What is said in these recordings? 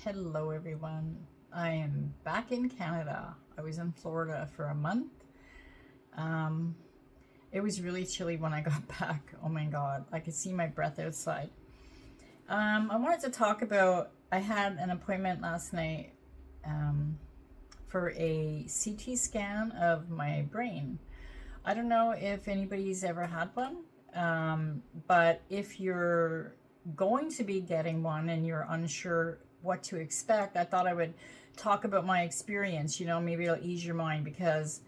Hello everyone. I am back in Canada. I was in Florida for a month. Um, it was really chilly when I got back. Oh my God, I could see my breath outside. I wanted to talk about, I had an appointment last night um, for a CT scan of my brain. I don't know if anybody's ever had one, but if you're going to be getting one and you're unsure what to expect, I thought I would talk about my experience. Maybe it'll ease your mind because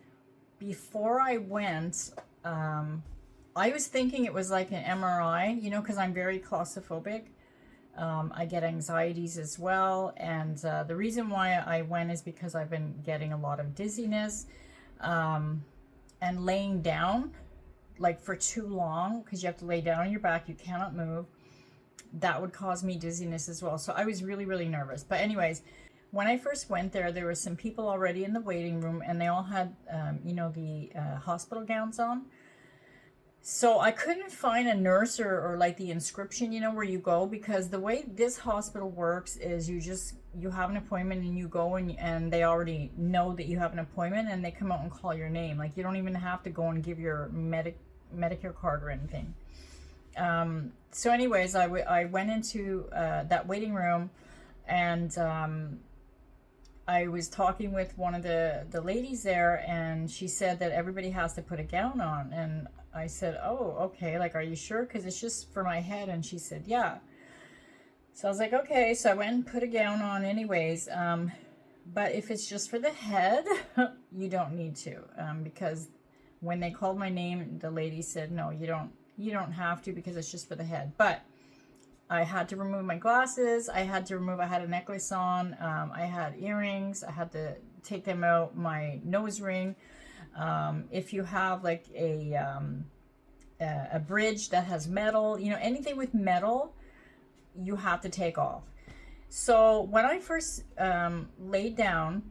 before I went, I was thinking it was like an MRI, because I'm very claustrophobic. I get anxieties as well. And the reason why I went is because I've been getting a lot of dizziness. And laying down like for too long, because you have to lay down on your back, you cannot move, that would cause me dizziness as well. So I was really, really nervous. But anyways, when I first went there, there were some people already in the waiting room and they all had, the hospital gowns on. So I couldn't find a nurse or like the inscription, where you go, because the way this hospital works is you have an appointment and you go and they already know that you have an appointment and they come out and call your name. Like you don't even have to go and give your Medicare card or anything. So anyways, I went into that waiting room and I was talking with one of the ladies there, and she said that everybody has to put a gown on. And I said, oh, okay, like, are you sure? Because it's just for my head. And she said, yeah. So I was like, okay. So I went and put a gown on anyways. But if it's just for the head, you don't need to. Because when they called my name, the lady said, no, you don't have to, because it's just for the head. But I had to remove my glasses. I had a necklace on. I had earrings. I had to take them out, my nose ring. If you have like a bridge that has metal, anything with metal, you have to take off. So when I first laid down,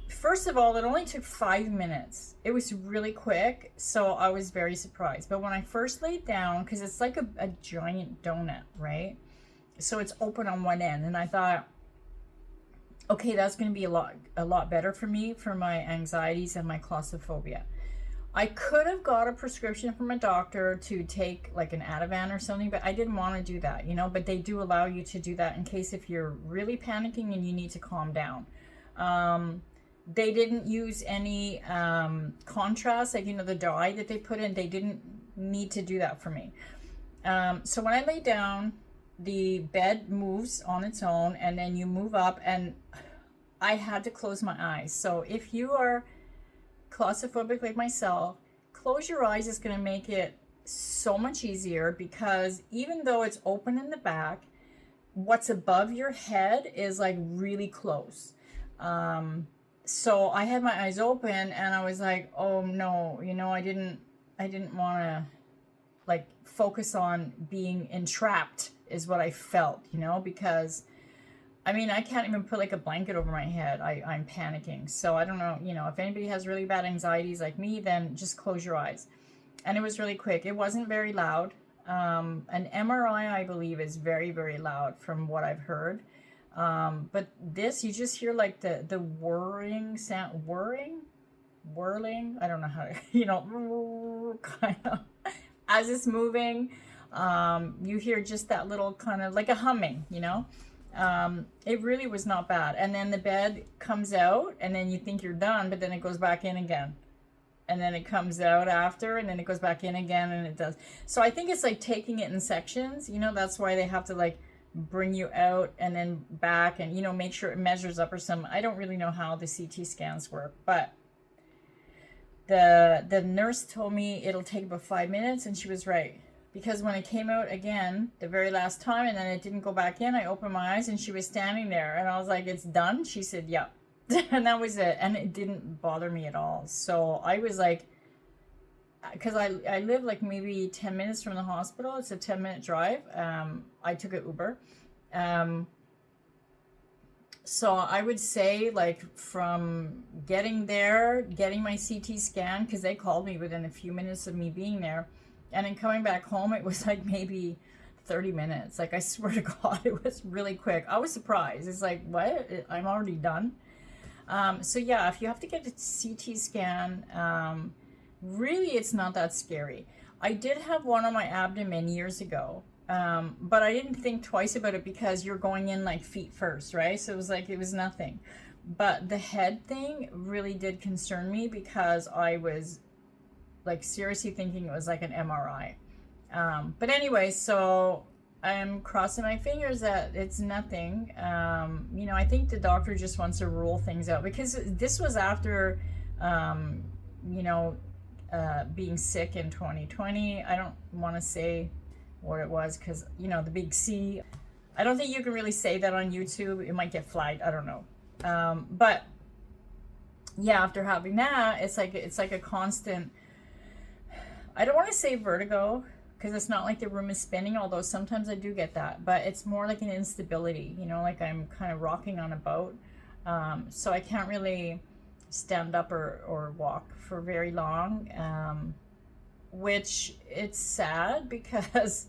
first of all, it only took 5 minutes. It was really quick, so I was very surprised. But when I first laid down, because it's like a giant donut, right? So it's open on one end, and I thought, okay, that's going to be a lot better for me, for my anxieties and my claustrophobia. I could have got a prescription from a doctor to take like an Ativan or something, but I didn't want to do that, but they do allow you to do that in case if you're really panicking and you need to calm down. They didn't use any contrast, like, the dye that they put in. They didn't need to do that for me. So when I lay down, the bed moves on its own, and then you move up, and I had to close my eyes. So if you are claustrophobic like myself, close your eyes. Is going to make it so much easier, because even though it's open in the back, what's above your head is like really close. So I had my eyes open and I was like, oh no, I didn't want to like focus on being entrapped, is what I felt, because I mean, I can't even put like a blanket over my head. I'm panicking. So I don't know, if anybody has really bad anxieties like me, then just close your eyes. And it was really quick. It wasn't very loud. An MRI, I believe, is very, very loud from what I've heard. But this, you just hear like the whirring sound, whirling. I don't know how to, kind of as it's moving. You hear just that little kind of like a humming, it really was not bad. And then the bed comes out and then you think you're done, but then it goes back in again. And then it comes out after, and then it goes back in again, and it does. So I think it's like taking it in sections, that's why they have to like bring you out and then back and make sure it measures up or some. I don't really know how the CT scans work, but the nurse told me it'll take about 5 minutes, and she was right, because when it came out again the very last time and then it didn't go back in, I opened my eyes and she was standing there, and I was like, it's done? She said, yeah. And that was it, and it didn't bother me at all. So I was like, because I live like maybe 10 minutes from the hospital. It's a 10-minute drive. I took an Uber. So I would say, like, from getting there, getting my CT scan, because they called me within a few minutes of me being there, and then coming back home, it was like maybe 30 minutes. Like, I swear to God, it was really quick. I was surprised. It's like, what? I'm already done. So yeah, if you have to get a CT scan, really it's not that scary. I did have one on my abdomen years ago, but I didn't think twice about it because you're going in like feet first, right? So it was like, it was nothing. But the head thing really did concern me because I was like seriously thinking it was like an MRI. But anyway, so I'm crossing my fingers that it's nothing. You know, I think the doctor just wants to rule things out because this was after, you know, being sick in 2020. I don't want to say what it was because, you know, the big C. I don't think you can really say that on YouTube. It might get flagged. I don't know. But yeah, after having that, it's like a constant, I don't want to say vertigo because it's not like the room is spinning, although sometimes I do get that, but it's more like an instability, you know, like I'm kind of rocking on a boat. So I can't really stand up or walk for very long, which it's sad because,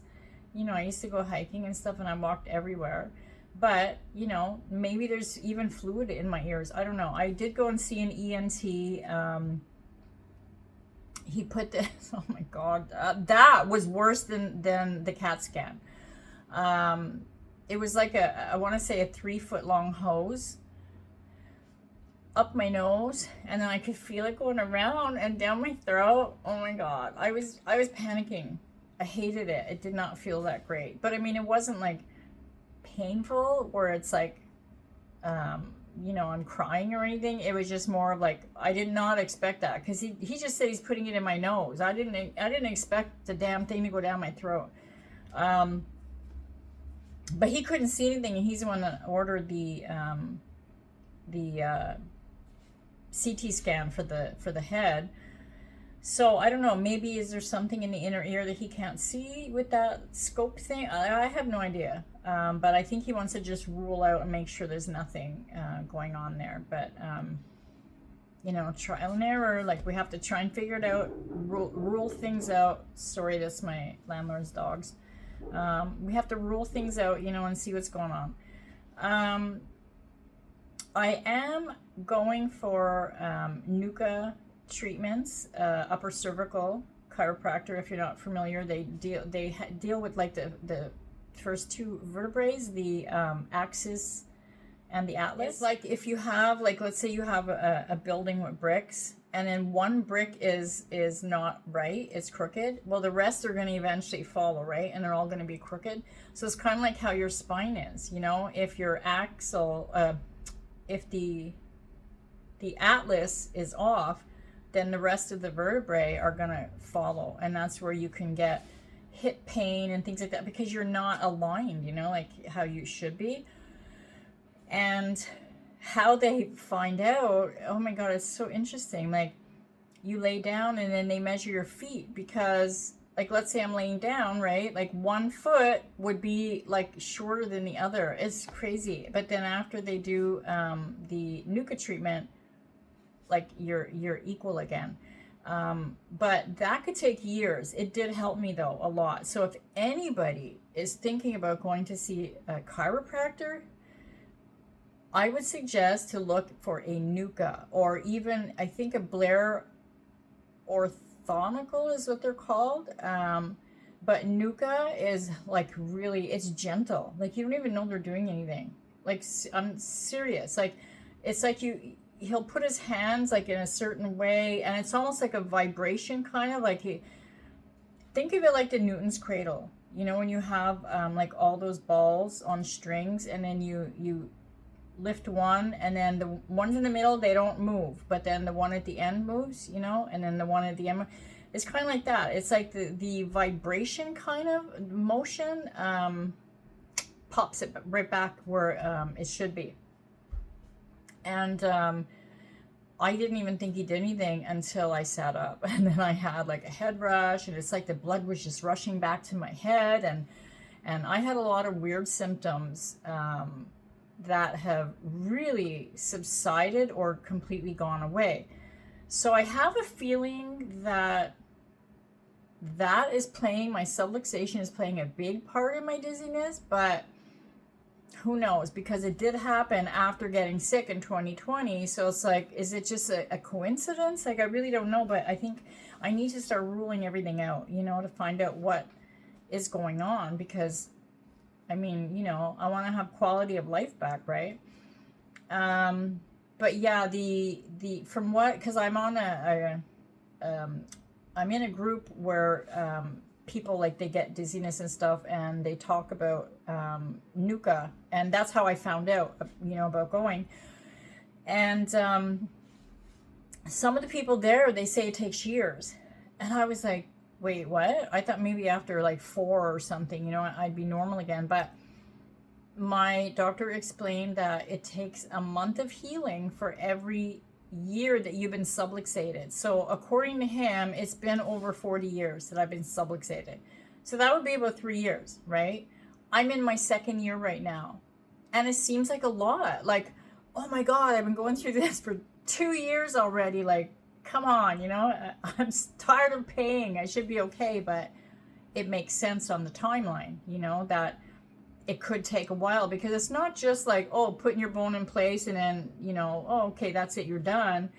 you know, I used to go hiking and stuff and I walked everywhere. But, you know, maybe there's even fluid in my ears. I don't know. I did go and see an ENT. He put this, oh my God, that was worse than the CAT scan. It was like I want to say a 3-foot long hose up my nose, and then I could feel it going around and down my throat. Oh my God, I was panicking. I hated it. It did not feel that great. But I mean, it wasn't like painful where it's like, you know, I'm crying or anything. It was just more of like, I did not expect that because he just said he's putting it in my nose. I didn't expect the damn thing to go down my throat. But he couldn't see anything, and he's the one that ordered the CT scan for the head. So I don't know, maybe is there something in the inner ear that he can't see with that scope thing? I have no idea. But I think he wants to just rule out and make sure there's nothing going on there. But, you know, trial and error, like we have to try and figure it out, rule things out. Sorry, that's my landlord's dogs. We have to rule things out, you know, and see what's going on. I am going for NUCA treatments, upper cervical chiropractor. If you're not familiar, they deal with like the first two vertebrae, the axis and the atlas. It's like if you have, like, let's say you have a building with bricks, and then one brick is not right, it's crooked. Well, the rest are going to eventually follow, right? And they're all going to be crooked. So it's kind of like how your spine is, you know, if your axle, if the atlas is off, then the rest of the vertebrae are going to follow. And that's where you can get hip pain and things like that because you're not aligned, you know, like how you should be. And how they find out, oh my God, it's so interesting. Like, you lay down and then they measure your feet because, like, let's say I'm laying down, right? Like, one foot would be like shorter than the other. It's crazy. But then after they do the NUCA treatment, like you're equal again. But that could take years. It did help me though a lot. So if anybody is thinking about going to see a chiropractor, I would suggest to look for a NUCA, or even I think a Blair orthogonal is what they're called. But NUCA is like really, it's gentle. Like you don't even know they're doing anything. Like, I'm serious. Like, it's like he'll put his hands like in a certain way, and it's almost like a vibration, kind of like think of it like the Newton's cradle. You know, when you have like all those balls on strings, and then you lift one, and then the ones in the middle, they don't move, but then the one at the end moves, you know, and then the one at the end, it's kind of like that. It's like the vibration kind of motion pops it right back where it should be. And I didn't even think he did anything until I sat up, and then I had like a head rush, and it's like the blood was just rushing back to my head, and I had a lot of weird symptoms that have really subsided or completely gone away. So I have a feeling that that is playing, my subluxation is playing a big part in my dizziness, but who knows, because it did happen after getting sick in 2020. So it's like, is it just a coincidence? Like, I really don't know, but I think I need to start ruling everything out, you know, to find out what is going on, because I mean, you know, I want to have quality of life back, right? But yeah, the from what, because I'm on I'm in a group where people, like, they get dizziness and stuff, and they talk about Nuka, and that's how I found out, you know, about going. And some of the people there, they say it takes years, and I was like, wait, what? I thought maybe after like 4 or something, you know, I'd be normal again. But my doctor explained that it takes a month of healing for every year that you've been subluxated. So according to him, it's been over 40 years that I've been subluxated. So that would be about 3 years, right? I'm in my 2nd year right now. And it seems like a lot. Like, oh my God, I've been going through this for 2 years already. Like, come on, you know, I'm tired of paying. I should be okay, but it makes sense on the timeline, you know, that it could take a while, because it's not just like, oh, putting your bone in place and then, you know, oh, okay, that's it, you're done.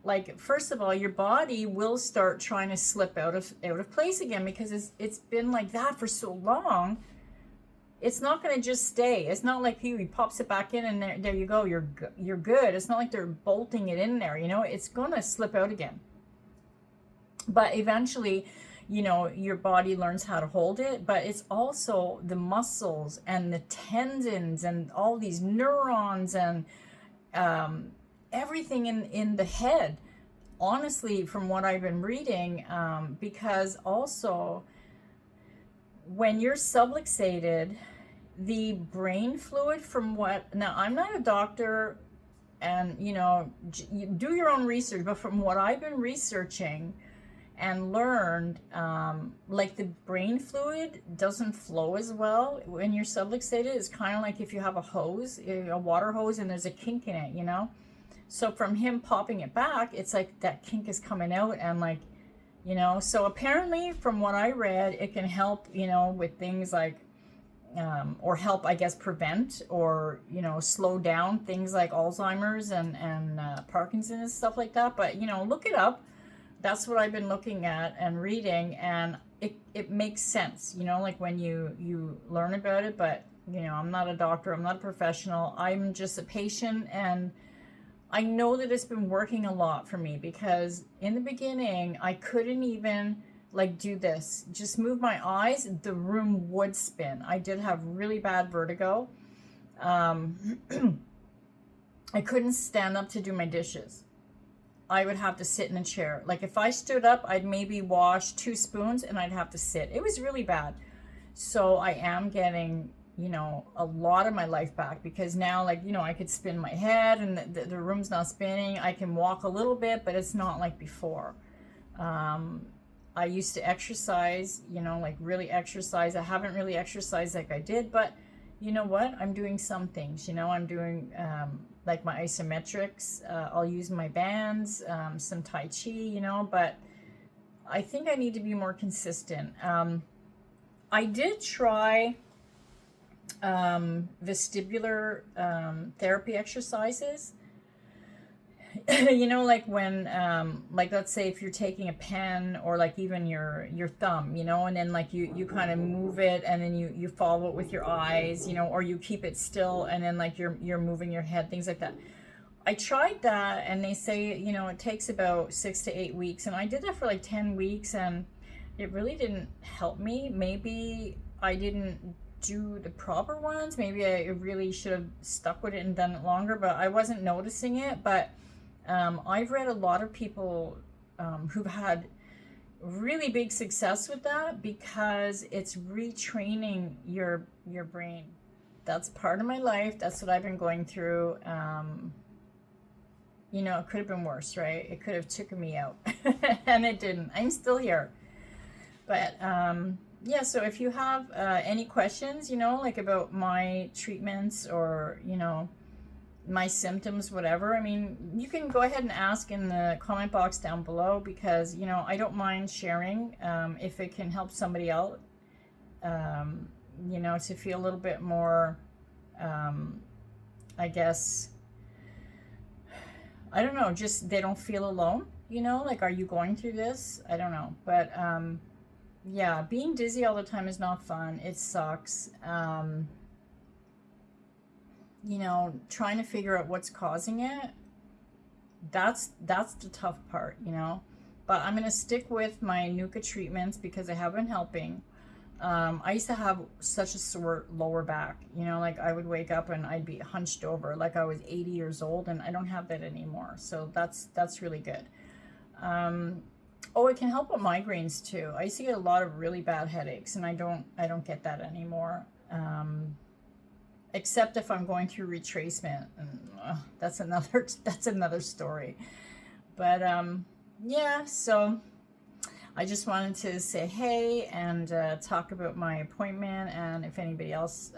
Like, first of all, your body will start trying to slip out of place again, because it's been like that for so long. It's not going to just stay. It's not like he pops it back in and there you go, you're good. It's not like they're bolting it in there, you know. It's going to slip out again. But eventually, you know, your body learns how to hold it. But it's also the muscles and the tendons and all these neurons and everything in the head, honestly, from what I've been reading, because also when you're subluxated, the brain fluid, from what, now I'm not a doctor, and you know, you do your own research, but from what I've been researching and learned, like, the brain fluid doesn't flow as well when you're subluxated. It's kind of like if you have a hose, a water hose, and there's a kink in it, you know. So from him popping it back, it's like that kink is coming out, and like, you know, so apparently from what I read, it can help, you know, with things like or help, I guess, prevent or, you know, slow down things like Alzheimer's and Parkinson's and stuff like that. But, you know, look it up. That's what I've been looking at and reading, and it makes sense, you know, like when you learn about it. But, you know, I'm not a doctor, I'm not a professional, I'm just a patient, and I know that it's been working a lot for me, because in the beginning, I couldn't even, like, do this, just move my eyes, the room would spin. I did have really bad vertigo. I couldn't stand up to do my dishes. I would have to sit in a chair. Like, if I stood up, I'd maybe wash 2 spoons and I'd have to sit. It was really bad. So I am getting, you know, a lot of my life back, because now, like, you know, I could spin my head and the room's not spinning. I can walk a little bit, but it's not like before. I used to exercise, you know, like really exercise. I haven't really exercised like I did, but you know what? I'm doing some things, you know, I'm doing like my isometrics. I'll use my bands, some Tai Chi, you know, but I think I need to be more consistent. I did try vestibular therapy exercises. You know, like when like, let's say if you're taking a pen, or like even your thumb, you know, and then like you kind of move it, and then you follow it with your eyes, you know, or you keep it still, and then like you're moving your head, things like that. I tried that, and they say, you know, it takes about 6 to 8 weeks, and I did that for like 10 weeks, and it really didn't help me. Maybe I didn't do the proper ones. Maybe I really should have stuck with it and done it longer, but I wasn't noticing it. But I've read a lot of people who've had really big success with that, because it's retraining your brain. That's part of my life. That's what I've been going through. You know, it could have been worse, right? It could have taken me out, and it didn't. I'm still here. But yeah, so if you have any questions, you know, like about my treatments, or, you know, my symptoms, whatever, I mean, you can go ahead and ask in the comment box down below, because, you know, I don't mind sharing if it can help somebody out, you know, to feel a little bit more, I guess, I don't know, just they don't feel alone, you know, like, are you going through this? I don't know. But yeah, being dizzy all the time is not fun. It sucks. You know, trying to figure out what's causing it, that's the tough part, you know. But I'm going to stick with my Nuka treatments because they have been helping. I used to have such a sore lower back, you know, like I would wake up and I'd be hunched over like I was 80 years old, and I don't have that anymore. So that's really good. Oh, it can help with migraines too. I used to get a lot of really bad headaches, and I don't get that anymore. Except if I'm going through retracement, and that's another story. But yeah, so I just wanted to say hey and talk about my appointment, and if anybody else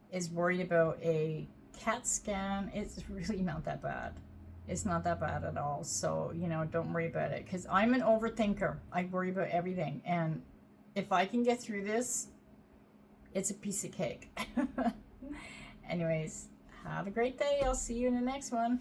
is worried about a CAT scan, it's really not that bad. It's not that bad at all. So, you know, don't worry about it, because I'm an overthinker. I worry about everything, and if I can get through this, it's a piece of cake. Anyways, have a great day. I'll see you in the next one.